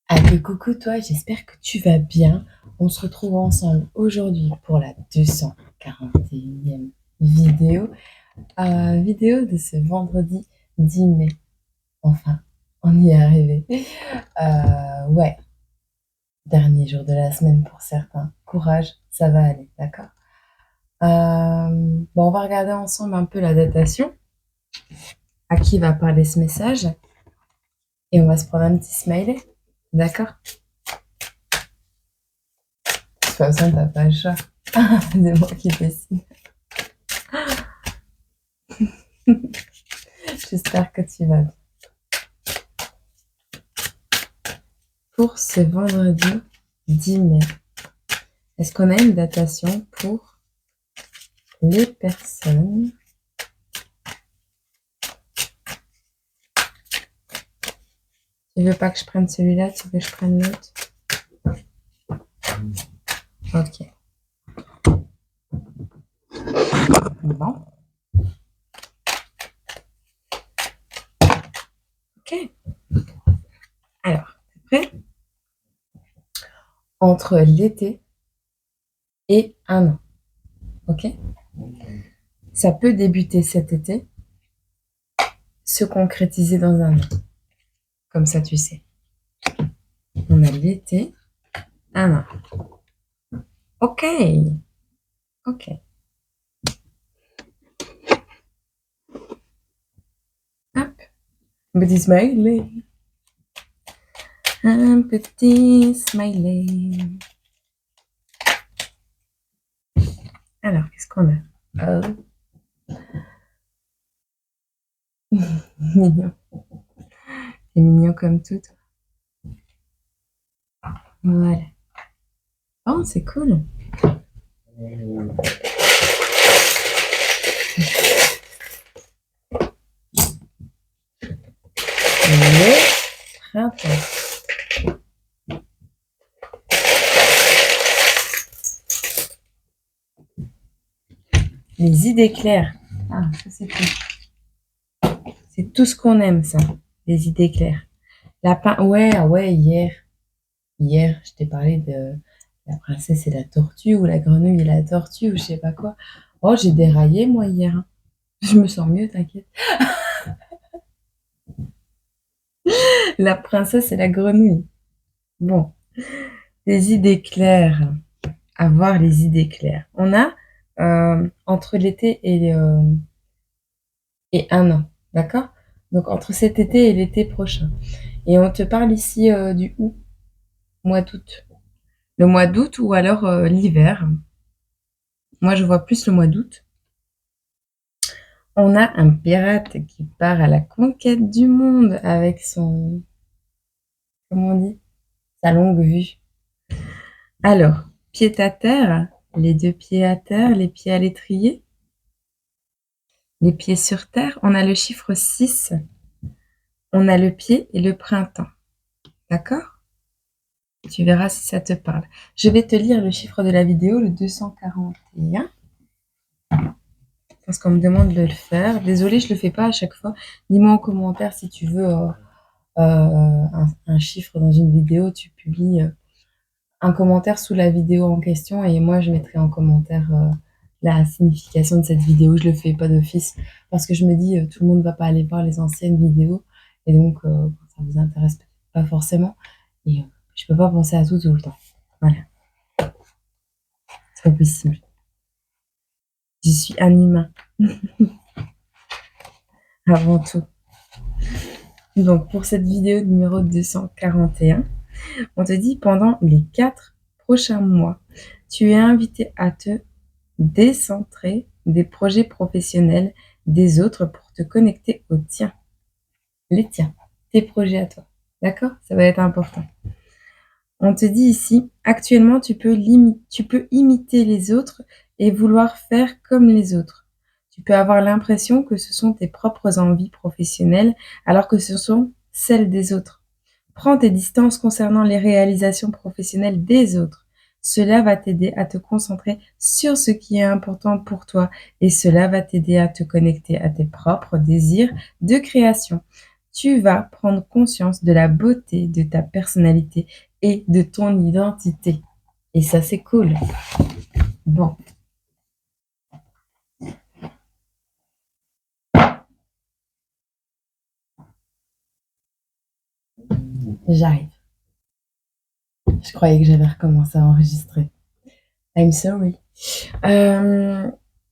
Allez, coucou toi, j'espère que tu vas bien. On se retrouve ensemble aujourd'hui pour la 241e vidéo. Vidéo de ce vendredi 10 mai. Enfin, on y est arrivé. Ouais, dernier jour de la semaine pour certains. Courage, ça va aller, d'accord. Bon, on va regarder ensemble un peu la datation. À qui va parler ce message. Et on va se prendre un petit smiley, d'accord. De toute façon, t'as pas le choix. C'est moi qui décide. J'espère que tu vas bien. Pour ce vendredi 10 mai, est-ce qu'on a une datation pour les personnes Tu veux pas que je prenne celui-là, tu veux que je prenne l'autre? Ok. Bon. Ok. Alors, t'es prêt? Entre l'été et un an. Ok? Ça peut débuter cet été, se concrétiser dans un an. Comme ça, tu sais. On a l'été, un an. Ok. Ok. Hop. Petit smiley. Un petit smiley. Alors, qu'est-ce qu'on a? Mignon. C'est mignon comme tout. Voilà. Oh, c'est cool. Le printemps. Les idées claires. Ah, ça c'est cool. C'est tout ce qu'on aime, ça. Les idées claires. Lapin. Ouais, hier. Hier, je t'ai parlé de la princesse et la tortue, ou la grenouille et la tortue, ou je sais pas quoi. Oh, j'ai déraillé, moi, hier. Je me sens mieux, t'inquiète. La princesse et la grenouille. Bon. Les idées claires. Avoir les idées claires. On a entre l'été et un an, d'accord? Donc entre cet été et l'été prochain. Et on te parle ici du août, mois d'août. Le mois d'août ou alors l'hiver. Moi, je vois plus le mois d'août. On a un pirate qui part à la conquête du monde avec son, comment on dit, sa longue vue. Alors, pied à terre, les deux pieds à terre, les pieds à l'étrier, les pieds sur terre. On a le chiffre 6. On a le pied et le printemps. D'accord? Tu verras si ça te parle. Je vais te lire le chiffre de la vidéo, le 241. Parce qu'on me demande de le faire. Désolée, je ne le fais pas à chaque fois. Dis-moi en commentaire si tu veux un chiffre dans une vidéo. Tu publies un commentaire sous la vidéo en question et moi, je mettrai en commentaire la signification de cette vidéo. Je ne le fais pas d'office parce que je me dis tout le monde ne va pas aller voir les anciennes vidéos. Et donc, ça ne vous intéresse peut-être pas forcément. Et je peux pas penser à tout le temps. Voilà. C'est pas possible. Je suis un humain. Avant tout. Donc, pour cette vidéo numéro 241, on te dit pendant les 4 prochains mois, tu es invité à te décentrer des projets professionnels des autres pour te connecter aux tiens. Les tiens. Tes projets à toi. D'accord? Ça va être important. On te dit ici, actuellement, tu peux imiter les autres et vouloir faire comme les autres. Tu peux avoir l'impression que ce sont tes propres envies professionnelles alors que ce sont celles des autres. Prends tes distances concernant les réalisations professionnelles des autres. Cela va t'aider à te concentrer sur ce qui est important pour toi et cela va t'aider à te connecter à tes propres désirs de création. tu vas prendre conscience de la beauté de ta personnalité et de ton identité. Et ça, c'est cool. Bon, j'arrive. Je croyais que j'avais recommencé à enregistrer. I'm sorry.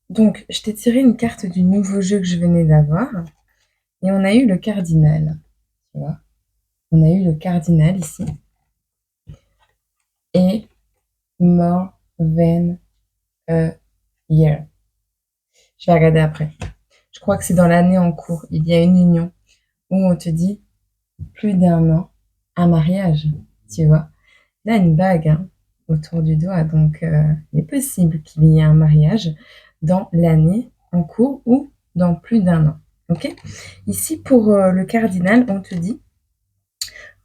Donc, je t'ai tiré une carte du nouveau jeu que je venais d'avoir. Et on a eu le cardinal. Tu vois? On a eu le cardinal ici. Et more than a year. Je vais regarder après. Je crois que c'est dans l'année en cours. Il y a une union où on te dit plus d'un an, un mariage. Tu vois? Là, une bague hein, autour du doigt. Donc, il est possible qu'il y ait un mariage dans l'année en cours ou dans plus d'un an. Ok? Ici, pour le cardinal, on te dit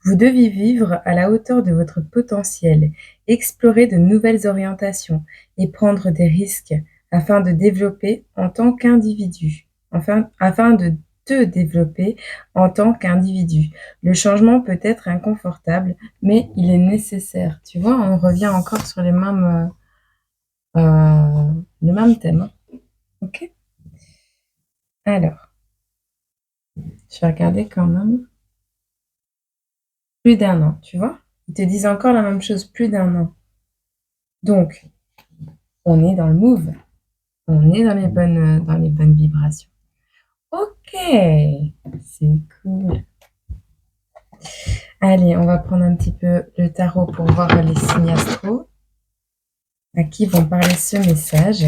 vous devez vivre à la hauteur de votre potentiel, explorer de nouvelles orientations et prendre des risques afin de développer en tant qu'individu, afin de te développer en tant qu'individu. Le changement peut être inconfortable, mais il est nécessaire. Tu vois, on revient encore sur le même thème. Hein. Ok? Alors, je vais regarder quand même. Plus d'un an, tu vois? Ils te disent encore la même chose, plus d'un an. Donc, on est dans le move. On est dans les bonnes vibrations. Ok, c'est cool. Allez, on va prendre un petit peu le tarot pour voir les signes astro. À qui vont parler ce message.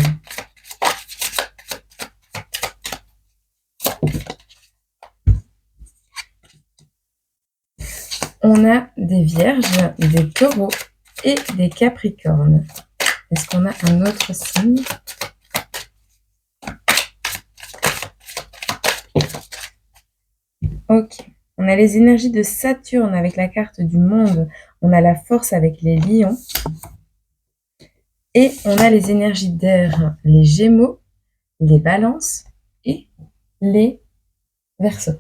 On a des vierges, des taureaux et des capricornes. Est-ce qu'on a un autre signe? Ok. On a les énergies de Saturne avec la carte du monde. On a la force avec les lions. Et on a les énergies d'air, les gémeaux, les balances et les verseaux.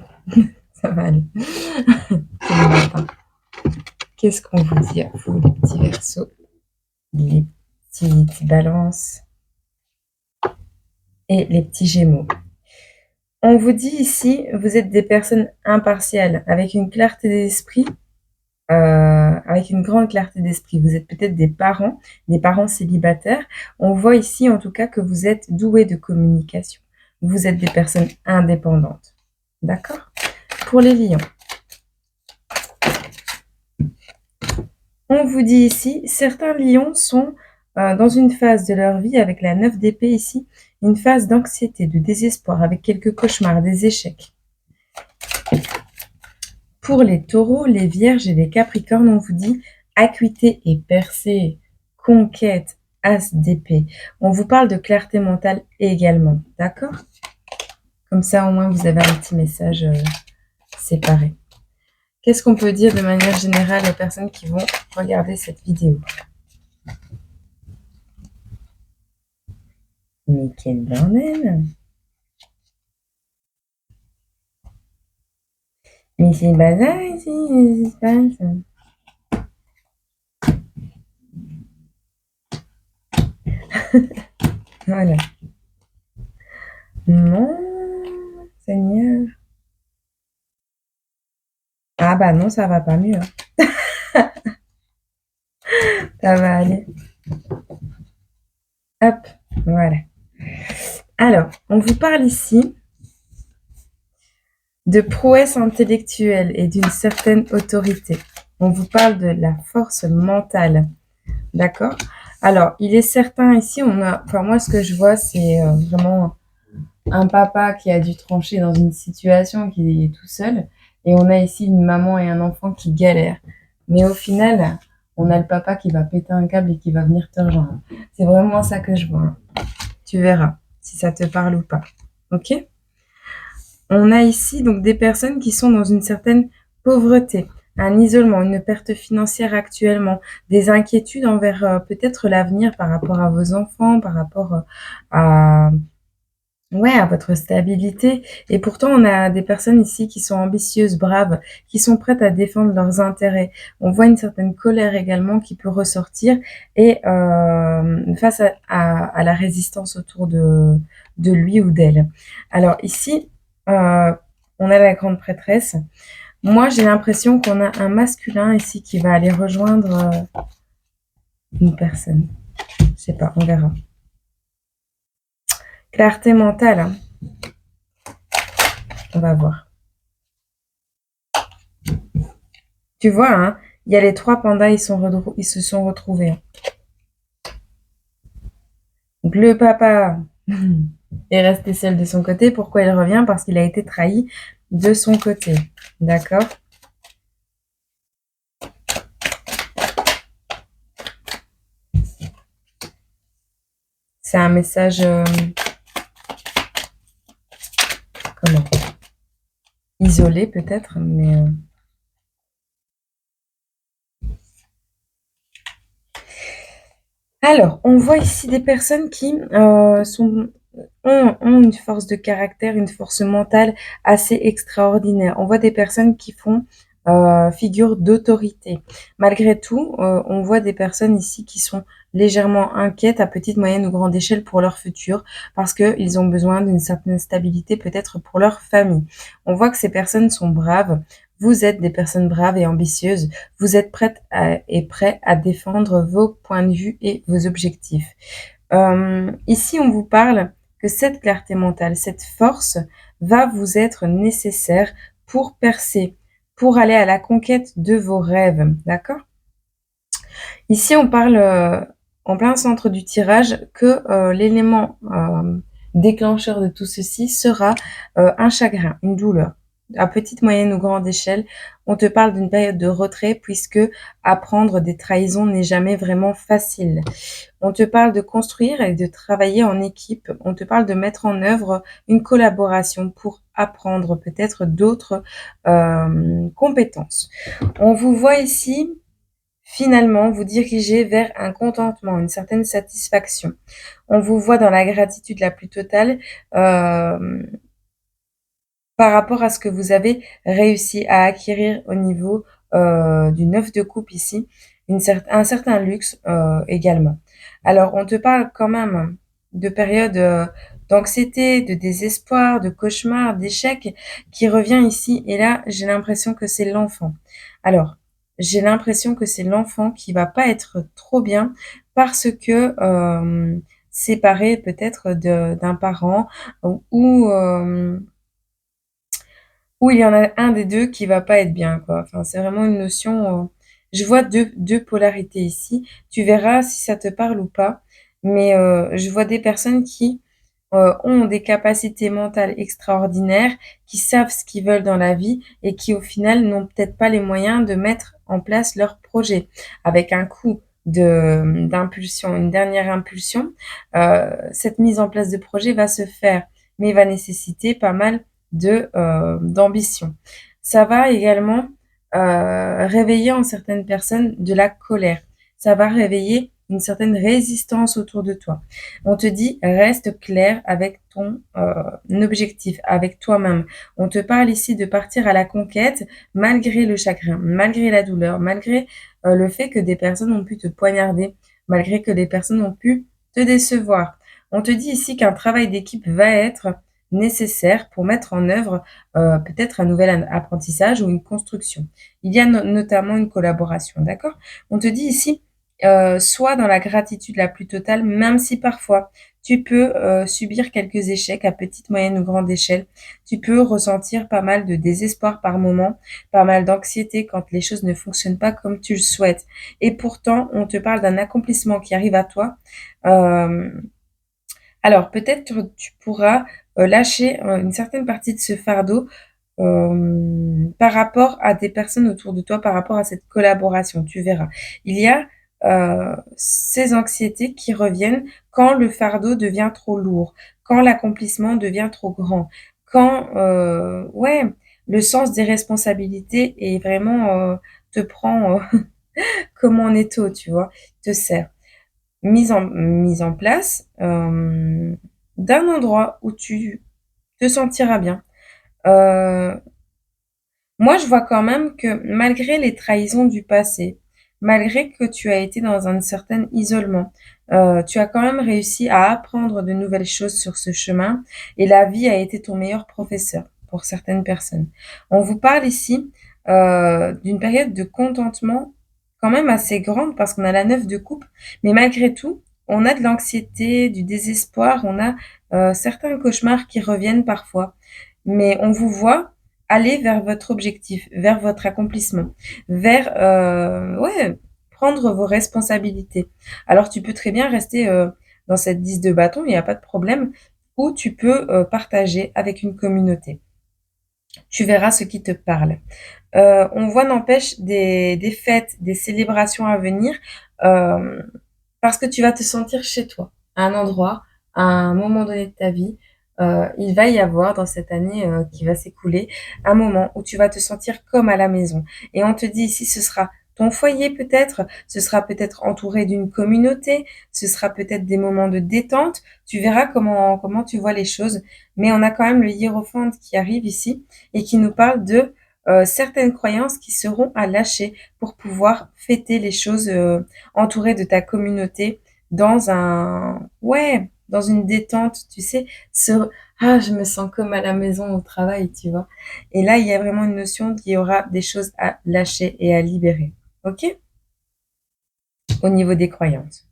Ça va aller. C'est le matin. Qu'est-ce qu'on vous dit à vous, les petits verseaux, les petits balances et les petits gémeaux? On vous dit ici, vous êtes des personnes impartiales, avec une clarté d'esprit, avec une grande clarté d'esprit. Vous êtes peut-être des parents célibataires. On voit ici, en tout cas, que vous êtes doués de communication. Vous êtes des personnes indépendantes. D'accord? Pour les lions. On vous dit ici, certains lions sont dans une phase de leur vie, avec la 9 d'épée ici, une phase d'anxiété, de désespoir, avec quelques cauchemars, des échecs. Pour les taureaux, les vierges et les capricornes, on vous dit acuité et percée, conquête, as d'épée. On vous parle de clarté mentale également, d'accord? Comme ça, au moins, vous avez un petit message séparé. Qu'est-ce qu'on peut dire de manière générale aux personnes qui vont regarder cette vidéo? Mais quel bordel! Mais c'est le bazar ici, qu'est-ce qui se passe? Voilà. Non, Seigneur. Ah bah non, ça va pas mieux. Hein. Ça va aller. Hop, voilà. Alors, on vous parle ici de prouesse intellectuelle et d'une certaine autorité. On vous parle de la force mentale. D'accord? Alors, il est certain ici, moi ce que je vois, c'est vraiment un papa qui a dû trancher dans une situation qui est tout seul. Et on a ici une maman et un enfant qui galèrent. Mais au final, on a le papa qui va péter un câble et qui va venir te rejoindre. C'est vraiment ça que je vois. Tu verras si ça te parle ou pas. Ok? On a ici donc des personnes qui sont dans une certaine pauvreté, un isolement, une perte financière actuellement, des inquiétudes envers peut-être l'avenir par rapport à vos enfants, par rapport à Ouais, à votre stabilité et pourtant on a des personnes ici qui sont ambitieuses, braves, qui sont prêtes à défendre leurs intérêts. On voit une certaine colère également qui peut ressortir et face à la résistance autour de lui ou d'elle. Alors ici, on a la grande prêtresse. Moi, j'ai l'impression qu'on a un masculin ici qui va aller rejoindre, une personne. Je sais pas, on verra. Clarté mentale, hein, on va voir. Tu vois, hein, il y a les 3 pandas, ils se sont retrouvés. Donc le papa est resté seul de son côté. Pourquoi il revient? Parce qu'il a été trahi de son côté. D'accord? C'est un message, comment? Isolé peut-être, mais alors, on voit ici des personnes qui ont une force de caractère, une force mentale assez extraordinaire. On voit des personnes qui font figure d'autorité. Malgré tout, on voit des personnes ici qui sont légèrement inquiètes à petite, moyenne ou grande échelle pour leur futur parce qu'ils ont besoin d'une certaine stabilité peut-être pour leur famille. On voit que ces personnes sont braves. Vous êtes des personnes braves et ambitieuses. Vous êtes et prêts à défendre vos points de vue et vos objectifs. Ici, on vous parle que cette clarté mentale, cette force va vous être nécessaire pour percer, pour aller à la conquête de vos rêves, d'accord? Ici, on parle en plein centre du tirage que l'élément déclencheur de tout ceci sera un chagrin, une douleur. À petite, moyenne ou grande échelle, on te parle d'une période de retrait puisque apprendre des trahisons n'est jamais vraiment facile. On te parle de construire et de travailler en équipe. On te parle de mettre en œuvre une collaboration pour apprendre peut-être d'autres compétences. On vous voit ici finalement vous diriger vers un contentement, une certaine satisfaction. On vous voit dans la gratitude la plus totale par rapport à ce que vous avez réussi à acquérir au niveau du 9 de coupe ici, un certain luxe également. Alors, on te parle quand même de périodes d'anxiété, de désespoir, de cauchemar, d'échec qui revient ici. Et là, j'ai l'impression que c'est l'enfant. Alors, j'ai l'impression que c'est l'enfant qui va pas être trop bien parce que séparé peut-être d'un parent ou où il y en a un des 2 qui va pas être bien, quoi. Enfin, c'est vraiment une notion, je vois deux polarités ici. Tu verras si ça te parle ou pas, mais je vois des personnes qui, ont des capacités mentales extraordinaires, qui savent ce qu'ils veulent dans la vie et qui, au final, n'ont peut-être pas les moyens de mettre en place leur projet. Avec un coup d'impulsion, une dernière impulsion, cette mise en place de projet va se faire, mais va nécessiter pas mal d'ambition. Ça va également réveiller en certaines personnes de la colère. Ça va réveiller une certaine résistance autour de toi. On te dit reste clair avec ton objectif, avec toi-même. On te parle ici de partir à la conquête malgré le chagrin, malgré la douleur, malgré le fait que des personnes ont pu te poignarder, malgré que des personnes ont pu te décevoir. On te dit ici qu'un travail d'équipe va être nécessaire pour mettre en œuvre peut-être un nouvel apprentissage ou une construction. Il y a notamment une collaboration, d'accord? On te dit ici, sois dans la gratitude la plus totale, même si parfois tu peux subir quelques échecs à petite, moyenne ou grande échelle. Tu peux ressentir pas mal de désespoir par moment, pas mal d'anxiété quand les choses ne fonctionnent pas comme tu le souhaites. Et pourtant, on te parle d'un accomplissement qui arrive à toi. Euh, alors, peut-être tu pourras lâcher une certaine partie de ce fardeau par rapport à des personnes autour de toi, par rapport à cette collaboration. Tu verras. Il y a ces anxiétés qui reviennent quand le fardeau devient trop lourd, quand l'accomplissement devient trop grand, quand ouais, le sens des responsabilités est vraiment te prend comme en étau, tu vois, te sert mise en place. d'un endroit où tu te sentiras bien. Euh, Moi, je vois quand même que malgré les trahisons du passé, malgré que tu as été dans un certain isolement, tu as quand même réussi à apprendre de nouvelles choses sur ce chemin et la vie a été ton meilleur professeur pour certaines personnes. On vous parle ici d'une période de contentement quand même assez grande parce qu'on a la neuf de coupe, mais malgré tout, on a de l'anxiété, du désespoir, on a certains cauchemars qui reviennent parfois, mais on vous voit aller vers votre objectif, vers votre accomplissement, vers ouais, prendre vos responsabilités. Alors tu peux très bien rester dans cette 10 de bâton, il n'y a pas de problème, ou tu peux partager avec une communauté. Tu verras ce qui te parle. On voit n'empêche des fêtes, des célébrations à venir, euh, parce que tu vas te sentir chez toi, à un endroit, à un moment donné de ta vie. Il va y avoir dans cette année qui va s'écouler un moment où tu vas te sentir comme à la maison. Et on te dit ici, ce sera ton foyer peut-être, ce sera peut-être entouré d'une communauté, ce sera peut-être des moments de détente. Tu verras comment tu vois les choses. Mais on a quand même le hiérophante qui arrive ici et qui nous parle de certaines croyances qui seront à lâcher pour pouvoir fêter les choses entouré de ta communauté dans ouais, dans une détente, tu sais, je me sens comme à la maison au travail, tu vois. Et là, il y a vraiment une notion qu'il y aura des choses à lâcher et à libérer. OK? Au niveau des croyances.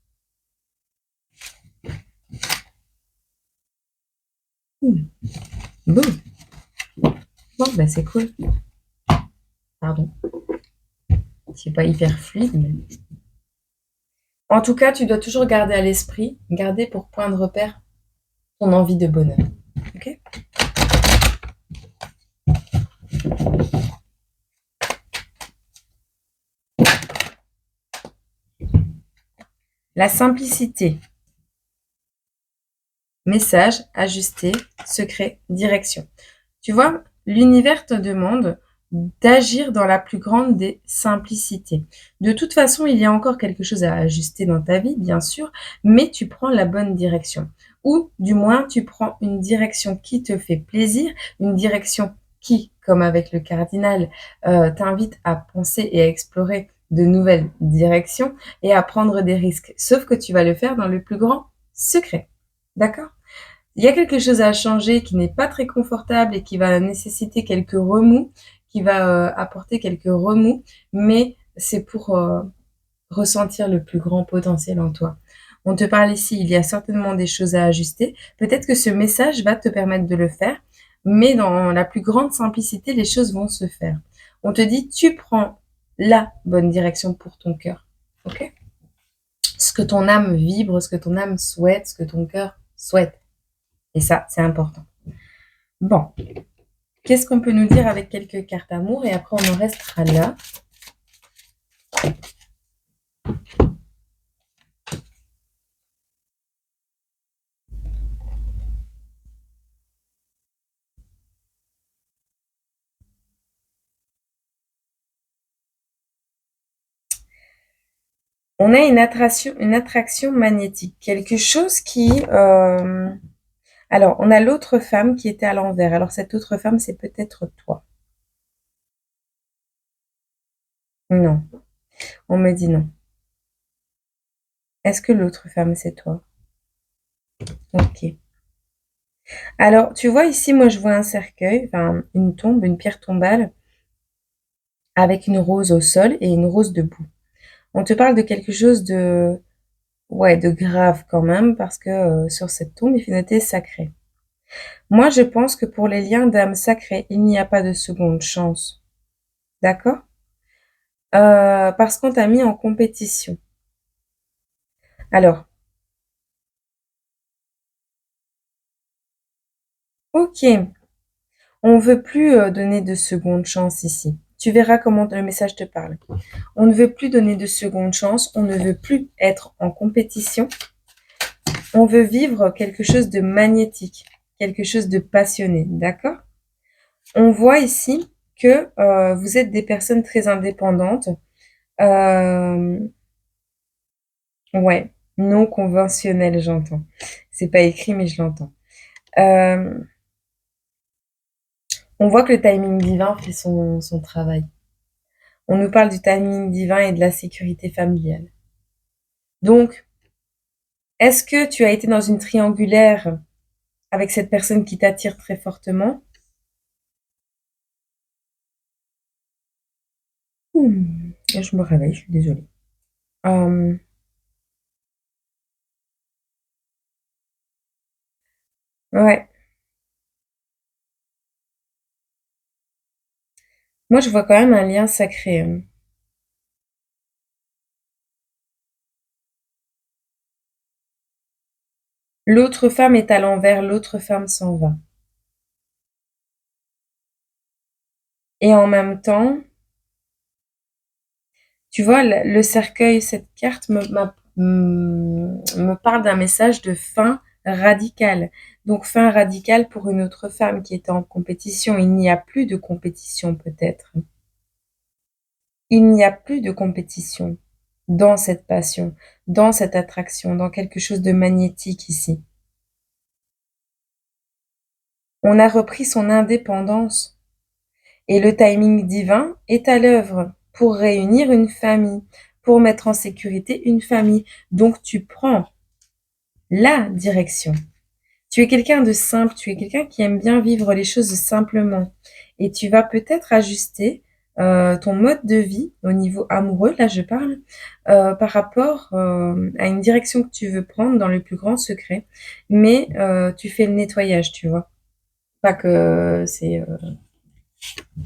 Hmm. Bon, bon, bah c'est cool. Pardon. C'est pas hyper fluide, mais. En tout cas, tu dois toujours garder à l'esprit, garder pour point de repère ton envie de bonheur. OK? La simplicité. Message, ajusté, secret, direction. Tu vois, l'univers te demande d'agir dans la plus grande des simplicités. De toute façon, il y a encore quelque chose à ajuster dans ta vie, bien sûr, mais tu prends la bonne direction. Ou du moins, tu prends une direction qui te fait plaisir, une direction qui, comme avec le cardinal, t'invite à penser et à explorer de nouvelles directions et à prendre des risques. Sauf que tu vas le faire dans le plus grand secret. D'accord? Il y a quelque chose à changer qui n'est pas très confortable et qui va nécessiter quelques remous, qui va apporter quelques remous, mais c'est pour ressentir le plus grand potentiel en toi. On te parle ici, il y a certainement des choses à ajuster. Peut-être que ce message va te permettre de le faire, mais dans la plus grande simplicité, les choses vont se faire. On te dit, tu prends la bonne direction pour ton cœur. Ok? Ce que ton âme vibre, ce que ton âme souhaite, ce que ton cœur souhaite. Et ça, c'est important. Bon, qu'est-ce qu'on peut nous dire avec quelques cartes amour et après on en restera là. On a une attraction magnétique, quelque chose qui... Alors, on a l'autre femme qui était à l'envers. Alors, cette autre femme, c'est peut-être toi. Non, on me dit non. Est-ce que l'autre femme, c'est toi? Ok. Alors, tu vois ici, moi, je vois un cercueil, enfin, une tombe, une pierre tombale, avec une rose au sol et une rose debout. On te parle de quelque chose de... Ouais, de grave quand même, parce que sur cette tombe, il fait noter sacré. Moi, je pense que pour les liens d'âme sacrée, il n'y a pas de seconde chance. D'accord? Parce qu'on t'a mis en compétition. Alors, ok, on veut plus donner de seconde chance ici. Tu verras comment le message te parle. On ne veut plus donner de seconde chance, on ne veut plus être en compétition, on veut vivre quelque chose de magnétique, quelque chose de passionné, d'accord? On voit ici que vous êtes des personnes très indépendantes, euh, ouais, non conventionnelles, j'entends. C'est pas écrit, mais je l'entends. Euh, on voit que le timing divin fait son travail. On nous parle du timing divin et de la sécurité familiale. Donc, est-ce que tu as été dans une triangulaire avec cette personne qui t'attire très fortement? Je me réveille, je suis désolée. Euh, ouais, moi je vois quand même un lien sacré. L'autre femme est à l'envers, l'autre femme s'en va. Et en même temps, tu vois, le cercueil, cette carte me parle d'un message de fin radicale. Donc fin radicale pour une autre femme qui était en compétition. Il n'y a plus de compétition peut-être. Il n'y a plus de compétition dans cette passion, dans cette attraction, dans quelque chose de magnétique ici. On a repris son indépendance et le timing divin est à l'œuvre pour réunir une famille, pour mettre en sécurité une famille. Donc tu prends la direction. Tu es quelqu'un de simple, tu es quelqu'un qui aime bien vivre les choses simplement. Et tu vas peut-être ajuster ton mode de vie au niveau amoureux, là je parle, par rapport à une direction que tu veux prendre dans le plus grand secret. Mais tu fais le nettoyage, tu vois. Pas que c'est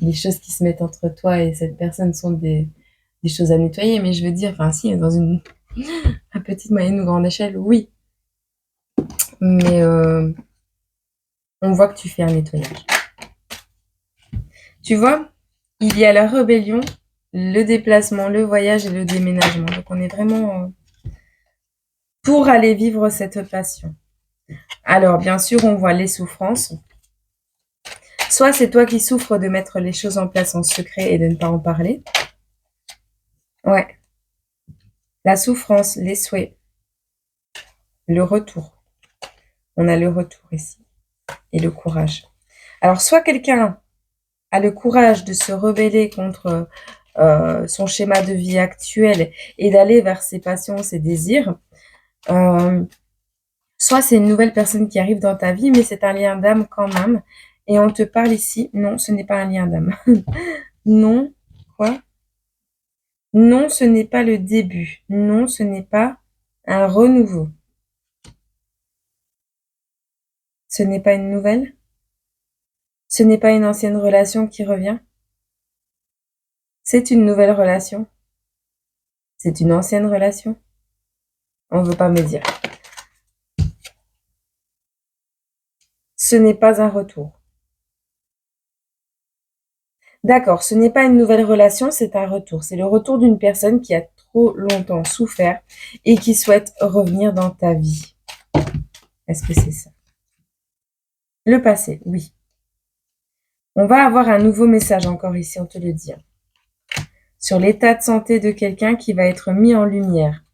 les choses qui se mettent entre toi et cette personne sont des choses à nettoyer, mais je veux dire, enfin si, dans une à petite, moyenne ou grande échelle, oui. Mais on voit que tu fais un nettoyage. Tu vois, il y a la rébellion, le déplacement, le voyage et le déménagement. Donc on est vraiment pour aller vivre cette passion. Alors bien sûr, on voit les souffrances. Soit c'est toi qui souffres de mettre les choses en place en secret et de ne pas en parler. Ouais, la souffrance, les souhaits, le retour. On a le retour ici et le courage. Alors soit quelqu'un a le courage de se rebeller contre son schéma de vie actuel et d'aller vers ses passions, ses désirs. Soit c'est une nouvelle personne qui arrive dans ta vie, mais c'est un lien d'âme quand même. Et on te parle ici, non, ce n'est pas un lien d'âme. Non, quoi? Non, ce n'est pas le début. Non, ce n'est pas un renouveau. Ce n'est pas une nouvelle. Ce n'est pas une ancienne relation qui revient. C'est une nouvelle relation. C'est une ancienne relation. On ne veut pas me dire. Ce n'est pas un retour. D'accord, ce n'est pas une nouvelle relation, c'est un retour. C'est le retour d'une personne qui a trop longtemps souffert et qui souhaite revenir dans ta vie. Est-ce que c'est ça? Le passé, oui. On va avoir un nouveau message encore ici, on te le dit. Sur l'état de santé de quelqu'un qui va être mis en lumière.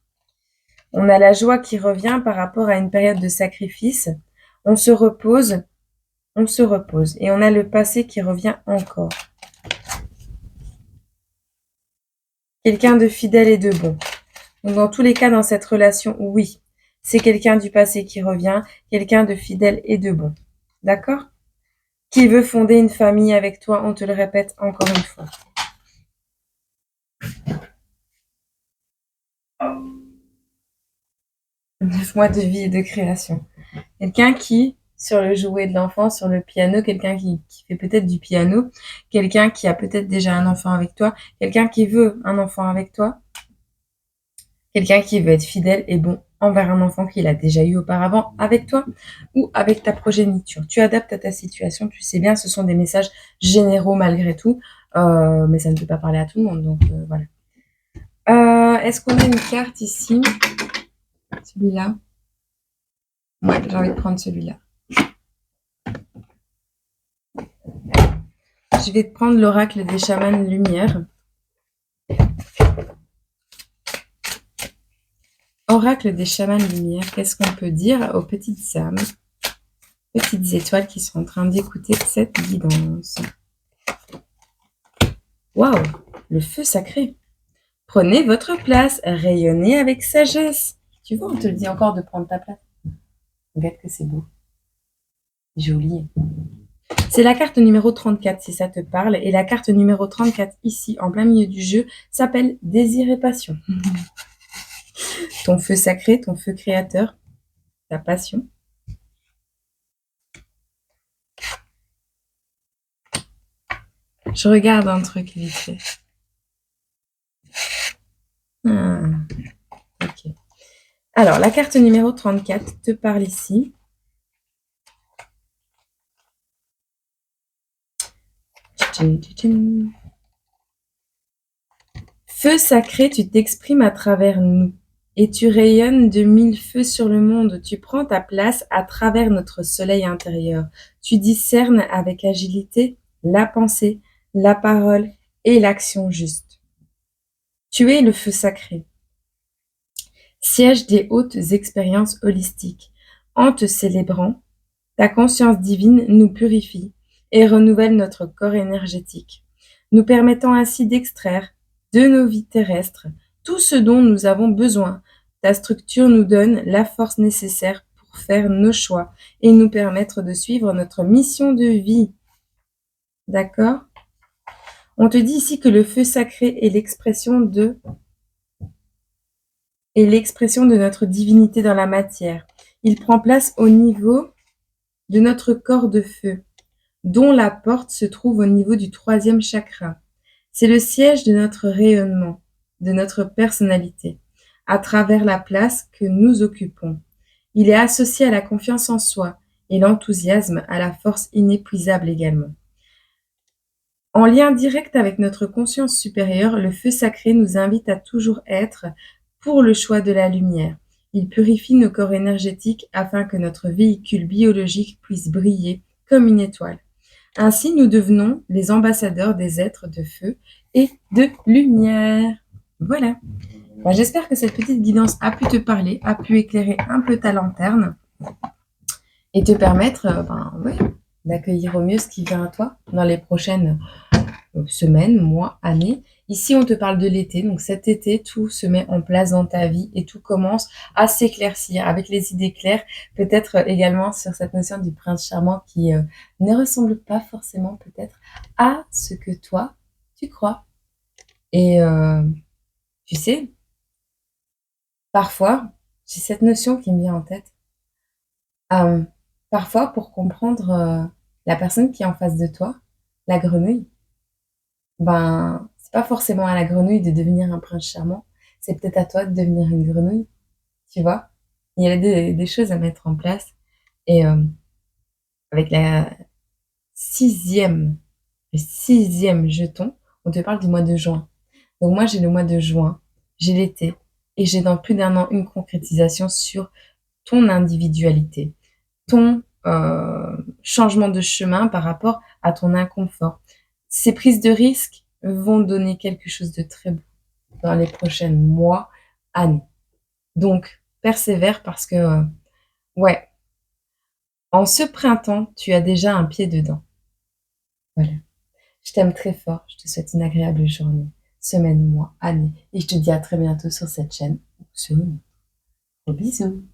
On a la joie qui revient par rapport à une période de sacrifice. On se repose, on se repose. Et on a le passé qui revient encore. Quelqu'un de fidèle et de bon. Donc dans tous les cas, dans cette relation, oui, c'est quelqu'un du passé qui revient, quelqu'un de fidèle et de bon. D'accord? Qui veut fonder une famille avec toi, on te le répète encore une fois. 9 mois de vie et de création. Quelqu'un qui, sur le jouet de l'enfant, sur le piano, quelqu'un qui fait peut-être du piano, quelqu'un qui a peut-être déjà un enfant avec toi, quelqu'un qui veut un enfant avec toi, quelqu'un qui veut être fidèle et bon envers un enfant qu'il a déjà eu auparavant avec toi ou avec ta progéniture. Tu adaptes à ta situation, tu sais bien, ce sont des messages généraux malgré tout, mais ça ne peut pas parler à tout le monde, donc voilà. Est-ce qu'on a une carte ici? Celui-là? Ouais, j'ai envie de prendre celui-là. Je vais te prendre l'oracle des chamans lumière. Oracle des chamans lumière, qu'est-ce qu'on peut dire aux petites âmes petites étoiles qui sont en train d'écouter cette guidance. Waouh, le feu sacré. Prenez votre place, rayonnez avec sagesse. Tu vois, on te le dit encore de prendre ta place. Regarde que c'est beau. Joli. C'est la carte numéro 34 si ça te parle. Et la carte numéro 34 ici, en plein milieu du jeu, s'appelle Désir et Passion. Ton feu sacré, ton feu créateur, ta passion. Je regarde un truc vite fait. Ok. Alors, la carte numéro 34 te parle ici. Feu sacré, tu t'exprimes à travers nous et tu rayonnes de 1000 feux sur le monde. Tu prends ta place à travers notre soleil intérieur. Tu discernes avec agilité la pensée, la parole et l'action juste. Tu es le feu sacré, siège des hautes expériences holistiques. En te célébrant, ta conscience divine nous purifie et renouvelle notre corps énergétique, nous permettant ainsi d'extraire de nos vies terrestres tout ce dont nous avons besoin. Ta structure nous donne la force nécessaire pour faire nos choix et nous permettre de suivre notre mission de vie. D'accord? On te dit ici que le feu sacré est l'expression de notre divinité dans la matière. Il prend place au niveau de notre corps de feu, dont la porte se trouve au niveau du 3e chakra. C'est le siège de notre rayonnement, de notre personnalité, à travers la place que nous occupons. Il est associé à la confiance en soi et l'enthousiasme à la force inépuisable également. En lien direct avec notre conscience supérieure, le feu sacré nous invite à toujours être pour le choix de la lumière. Il purifie nos corps énergétiques afin que notre véhicule biologique puisse briller comme une étoile. Ainsi, nous devenons les ambassadeurs des êtres de feu et de lumière. Voilà. Bon, j'espère que cette petite guidance a pu te parler, a pu éclairer un peu ta lanterne et te permettre d'accueillir au mieux ce qui vient à toi dans les prochaines semaines, mois, années. Ici, on te parle de l'été. Donc cet été, tout se met en place dans ta vie et tout commence à s'éclaircir avec les idées claires. Peut-être également sur cette notion du prince charmant qui ne ressemble pas forcément peut-être à ce que toi, tu crois. Et tu sais, parfois, j'ai cette notion qui me vient en tête. Parfois, pour comprendre la personne qui est en face de toi, la grenouille, ben, c'est pas forcément à la grenouille de devenir un prince charmant, c'est peut-être à toi de devenir une grenouille, tu vois? Il y a des choses à mettre en place et avec le 6e jeton, on te parle du mois de juin. Donc moi, j'ai le mois de juin, j'ai l'été et j'ai dans plus d'1 an une concrétisation sur ton individualité, ton changement de chemin par rapport à ton inconfort. Ces prises de risques vont donner quelque chose de très beau dans les prochains mois, années. Donc, persévère parce que, ouais, en ce printemps, tu as déjà un pied dedans. Voilà. Je t'aime très fort. Je te souhaite une agréable journée, semaine, mois, année. Et je te dis à très bientôt sur cette chaîne. Sur une. Gros bisous.